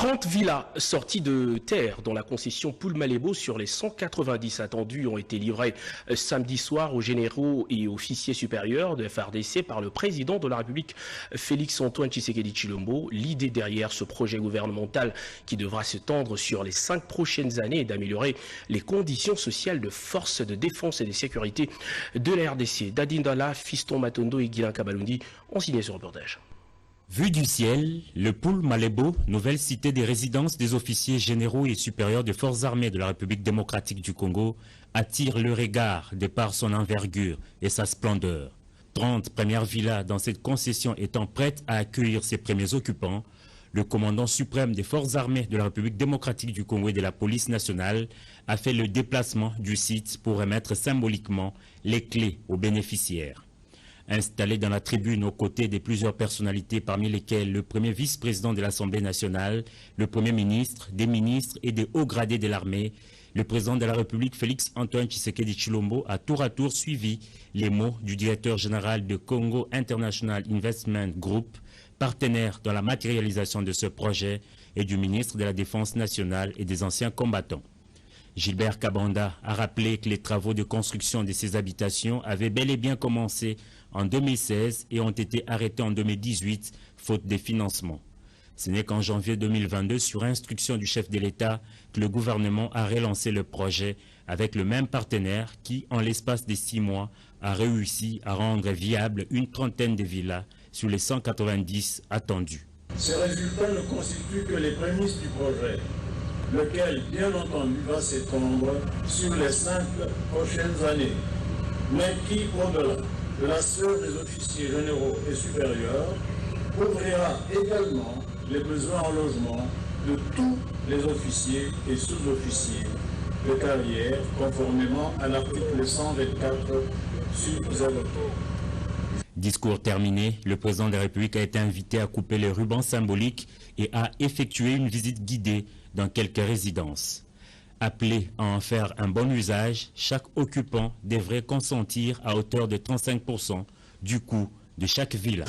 30 villas sorties de terre dans la concession Poul-Malébo sur les 190 attendus ont été livrées samedi soir aux généraux et officiers supérieurs de FARDC par le président de la République Félix-Antoine Tshisekedi Tshilombo. L'idée derrière ce projet gouvernemental qui devra se tendre sur les 5 prochaines années est d'améliorer les conditions sociales de forces de défense et de sécurité de la RDC. Dadindala, Fiston Matondo et Guilain Kabalundi ont signé ce reportage. Vue du ciel, le Poul-Malébo, nouvelle cité des résidences des officiers généraux et supérieurs des forces armées de la République démocratique du Congo, attire le regard de par son envergure et sa splendeur. 30 premières villas dans cette concession étant prêtes à accueillir ses premiers occupants, le commandant suprême des forces armées de la République démocratique du Congo et de la police nationale a fait le déplacement du site pour remettre symboliquement les clés aux bénéficiaires. Installé dans la tribune aux côtés de plusieurs personnalités parmi lesquelles le premier vice-président de l'Assemblée nationale, le premier ministre, des ministres et des hauts gradés de l'armée, le président de la République Félix-Antoine Tshisekedi Tshilombo a tour à tour suivi les mots du directeur général de Congo International Investment Group, partenaire dans la matérialisation de ce projet, et du ministre de la Défense nationale et des anciens combattants. Gilbert Kabanda a rappelé que les travaux de construction de ces habitations avaient bel et bien commencé en 2016 et ont été arrêtés en 2018, faute de financement. Ce n'est qu'en janvier 2022, sur instruction du chef de l'État, que le gouvernement a relancé le projet avec le même partenaire qui, en l'espace de 6 mois, a réussi à rendre viable une trentaine de villas sur les 190 attendus. Ces résultats ne constituent que les prémices du projet, lequel, bien entendu, va s'étendre sur les 5 prochaines années, mais qui, au-delà de la sphère des officiers généraux et supérieurs, couvrira également les besoins en logement de tous les officiers et sous-officiers de carrière, conformément à l'article 124 sub-0. Discours terminé, le président de la République a été invité à couper les rubans symboliques et à effectuer une visite guidée dans quelques résidences. Appelé à en faire un bon usage, chaque occupant devrait consentir à hauteur de 35% du coût de chaque villa.